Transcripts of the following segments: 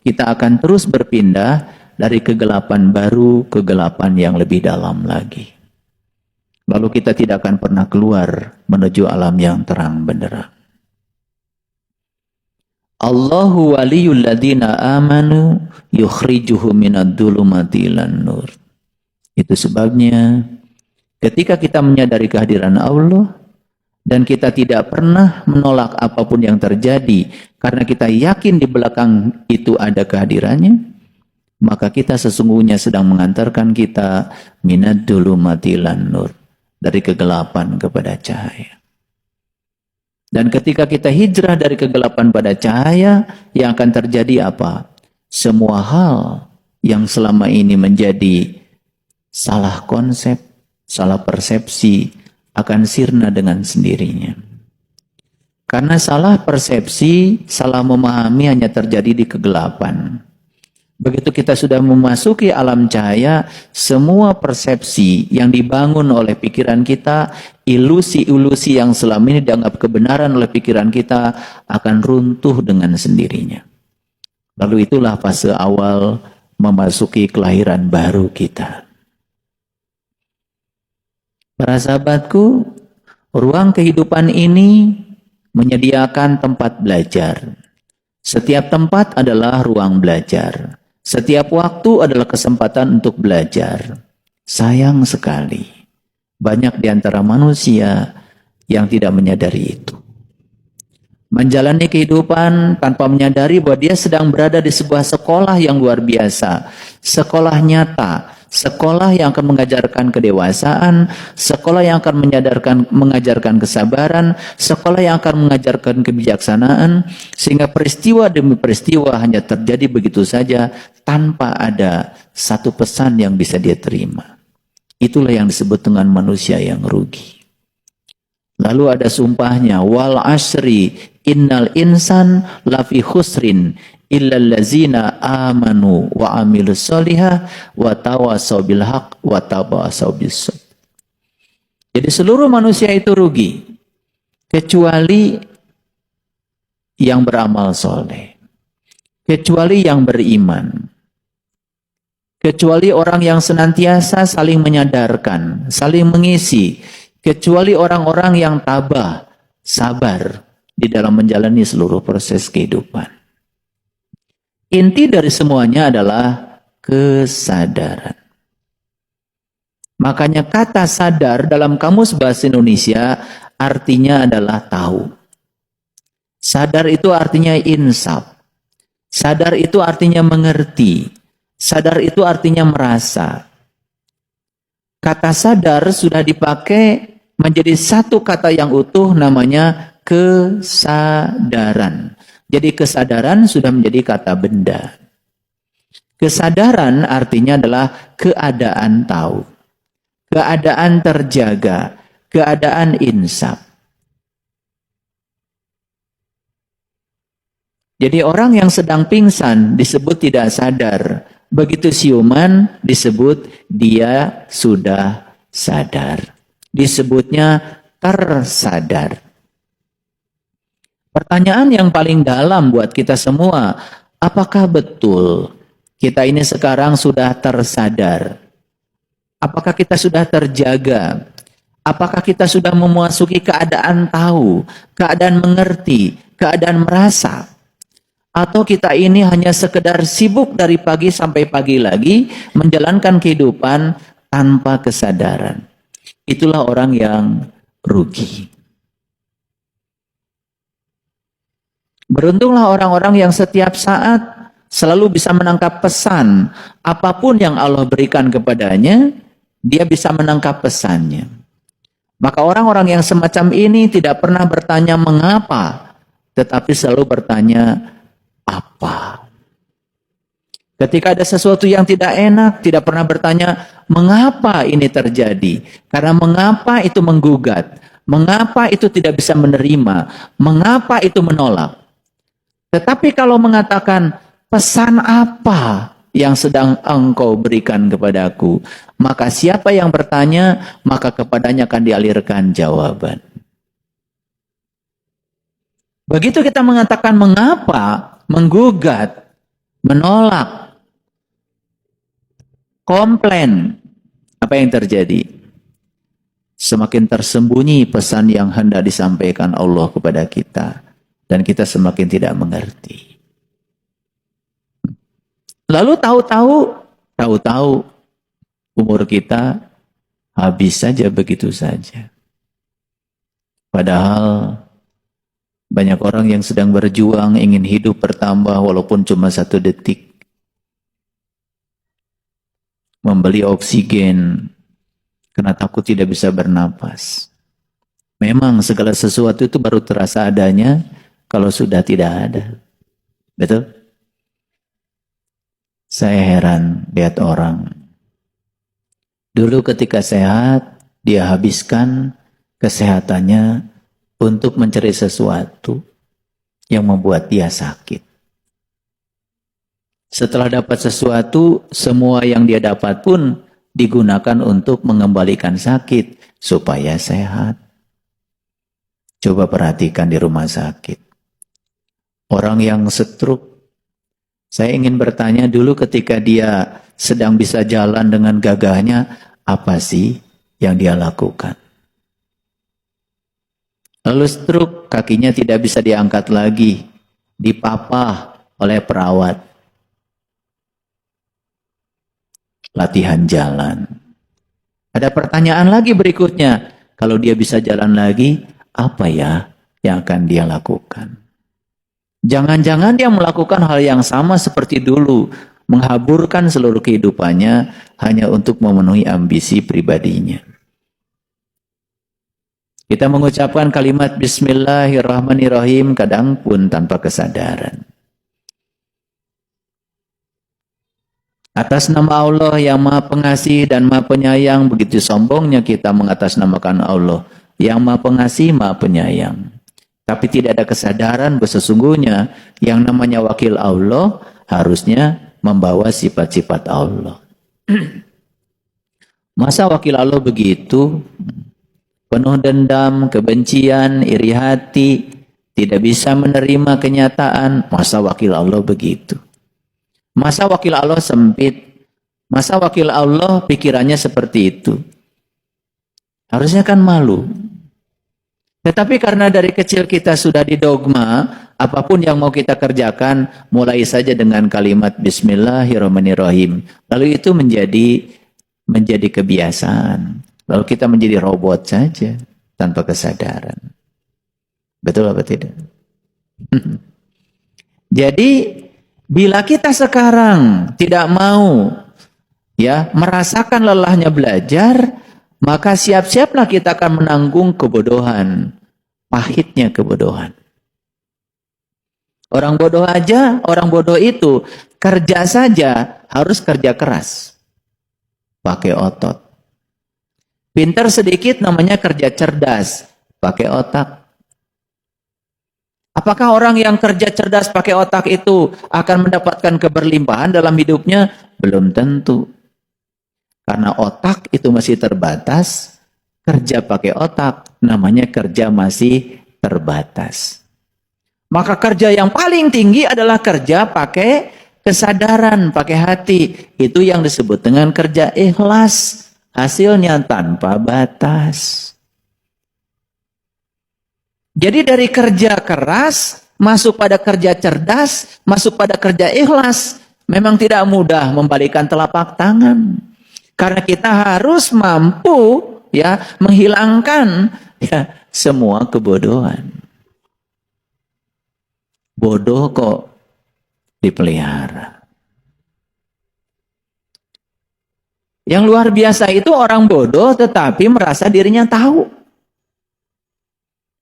kita akan terus berpindah dari kegelapan baru ke kegelapan yang lebih dalam lagi. Lalu kita tidak akan pernah keluar menuju alam yang terang benderang. Allahu waliyul ladzina amanu yukhrijuhum minadh dhulumati ilan nur. Itu sebabnya ketika kita menyadari kehadiran Allah dan kita tidak pernah menolak apapun yang terjadi karena kita yakin di belakang itu ada kehadirannya, maka kita sesungguhnya sedang mengantarkan kita minadh dhulumati ilan nur, dari kegelapan kepada cahaya. Dan ketika kita hijrah dari kegelapan pada cahaya, yang akan terjadi apa? Semua hal yang selama ini menjadi salah konsep, salah persepsi, akan sirna dengan sendirinya. Karena salah persepsi, salah memahami hanya terjadi di kegelapan. Begitu kita sudah memasuki alam cahaya, semua persepsi yang dibangun oleh pikiran kita, ilusi-ilusi yang selama ini dianggap kebenaran oleh pikiran kita, akan runtuh dengan sendirinya. Lalu itulah fase awal memasuki kelahiran baru kita. Para sahabatku, ruang kehidupan ini menyediakan tempat belajar. Setiap tempat adalah ruang belajar. Setiap waktu adalah kesempatan untuk belajar. Sayang sekali, banyak di antara manusia yang tidak menyadari itu. Menjalani kehidupan tanpa menyadari bahwa dia sedang berada di sebuah sekolah yang luar biasa. Sekolah nyata, sekolah yang akan mengajarkan kedewasaan, sekolah yang akan mengajarkan kesabaran, sekolah yang akan mengajarkan kebijaksanaan, sehingga peristiwa demi peristiwa hanya terjadi begitu saja tanpa ada satu pesan yang bisa dia terima. Itulah yang disebut dengan manusia yang rugi. Lalu ada sumpahnya, wal asri innal insan lafi khusrin illal ladzina amanu wa amilus solihah wa tawasaw bil haq wa tawasaw bis sabr. Jadi seluruh manusia itu rugi kecuali yang beramal soleh, kecuali yang beriman, kecuali orang yang senantiasa saling menyadarkan, saling mengisi, kecuali orang-orang yang tabah, sabar di dalam menjalani seluruh proses kehidupan. Inti dari semuanya adalah kesadaran. Makanya kata sadar dalam Kamus Bahasa Indonesia artinya adalah tahu. Sadar itu artinya insaf. Sadar itu artinya mengerti. Sadar itu artinya merasa. Kata sadar sudah dipakai menjadi satu kata yang utuh, namanya kesadaran. Jadi kesadaran sudah menjadi kata benda. Kesadaran artinya adalah keadaan tahu, keadaan terjaga, keadaan insaf. Jadi orang yang sedang pingsan disebut tidak sadar. Begitu siuman disebut dia sudah sadar. Disebutnya tersadar. Pertanyaan yang paling dalam buat kita semua, apakah betul kita ini sekarang sudah tersadar? Apakah kita sudah terjaga? Apakah kita sudah memasuki keadaan tahu, keadaan mengerti, keadaan merasa? Atau kita ini hanya sekedar sibuk dari pagi sampai pagi lagi menjalankan kehidupan tanpa kesadaran? Itulah orang yang rugi. Beruntunglah orang-orang yang setiap saat selalu bisa menangkap pesan. Apapun yang Allah berikan kepadanya, dia bisa menangkap pesannya. Maka orang-orang yang semacam ini tidak pernah bertanya mengapa, tetapi selalu bertanya apa. Ketika ada sesuatu yang tidak enak, tidak pernah bertanya mengapa ini terjadi. Karena mengapa itu menggugat, mengapa itu tidak bisa menerima, mengapa itu menolak. Tetapi kalau mengatakan pesan apa yang sedang engkau berikan kepadaku, maka siapa yang bertanya, maka kepadanya akan dialirkan jawaban. Begitu kita mengatakan mengapa, menggugat, menolak, komplain, apa yang terjadi? Semakin tersembunyi pesan yang hendak disampaikan Allah kepada kita, dan kita semakin tidak mengerti. Lalu tahu-tahu umur kita habis saja begitu saja. Padahal banyak orang yang sedang berjuang ingin hidup bertambah walaupun cuma 1 detik. Membeli oksigen karena takut tidak bisa bernapas. Memang segala sesuatu itu baru terasa adanya kalau sudah tidak ada. Betul? Saya heran lihat orang. Dulu ketika sehat, dia habiskan kesehatannya untuk mencari sesuatu yang membuat dia sakit. Setelah dapat sesuatu, semua yang dia dapat pun digunakan untuk mengembalikan sakit supaya sehat. Coba perhatikan di rumah sakit. Orang yang stroke, saya ingin bertanya dulu ketika dia sedang bisa jalan dengan gagahnya, apa sih yang dia lakukan? Lalu stroke, kakinya tidak bisa diangkat lagi, dipapah oleh perawat. Latihan jalan. Ada pertanyaan lagi berikutnya, kalau dia bisa jalan lagi, apa ya yang akan dia lakukan? Jangan-jangan dia melakukan hal yang sama seperti dulu, menghaburkan seluruh kehidupannya hanya untuk memenuhi ambisi pribadinya. Kita mengucapkan kalimat Bismillahirrahmanirrahim kadang pun tanpa kesadaran. Atas nama Allah yang Maha Pengasih dan Maha Penyayang, begitu sombongnya kita mengatasnamakan Allah yang Maha Pengasih, Maha Penyayang. Tapi tidak ada kesadaran bahwa sesungguhnya yang namanya wakil Allah harusnya membawa sifat-sifat Allah. Masa wakil Allah begitu? Penuh dendam, kebencian, iri hati, tidak bisa menerima kenyataan. Masa wakil Allah begitu? Masa wakil Allah sempit? Masa wakil Allah pikirannya seperti itu? Harusnya kan malu. Tetapi karena dari kecil kita sudah didogma, apapun yang mau kita kerjakan, mulai saja dengan kalimat Bismillahirrahmanirrahim. Lalu itu menjadi kebiasaan. Lalu kita menjadi robot saja, tanpa kesadaran. Betul apa tidak? Jadi, bila kita sekarang tidak mau merasakan lelahnya belajar, maka siap-siaplah kita akan menanggung kebodohan, pahitnya kebodohan. Orang bodoh itu kerja saja harus kerja keras, pakai otot. Pintar sedikit namanya kerja cerdas, pakai otak. Apakah orang yang kerja cerdas pakai otak itu akan mendapatkan keberlimpahan dalam hidupnya? Belum tentu. Karena otak itu masih terbatas, kerja pakai otak namanya kerja masih terbatas. Maka kerja yang paling tinggi adalah kerja pakai kesadaran, pakai hati. Itu yang disebut dengan kerja ikhlas, hasilnya tanpa batas. Jadi dari kerja keras, masuk pada kerja cerdas, masuk pada kerja ikhlas, memang tidak mudah membalikan telapak tangan. Karena kita harus mampu menghilangkan semua kebodohan. Bodoh kok dipelihara. Yang luar biasa itu orang bodoh tetapi merasa dirinya tahu.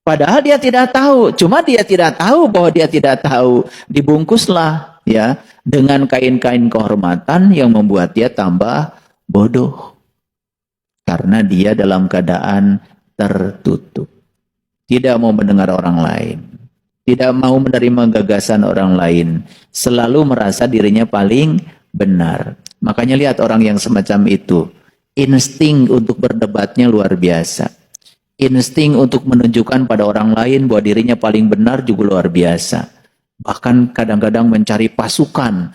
Padahal dia tidak tahu. Cuma dia tidak tahu bahwa dia tidak tahu. Dibungkuslah dengan kain-kain kehormatan yang membuat dia tambah bodoh. Karena dia dalam keadaan tertutup. Tidak mau mendengar orang lain. Tidak mau menerima gagasan orang lain. Selalu merasa dirinya paling benar. Makanya lihat orang yang semacam itu. Insting untuk berdebatnya luar biasa. Insting untuk menunjukkan pada orang lain bahwa dirinya paling benar juga luar biasa. Bahkan kadang-kadang mencari pasukan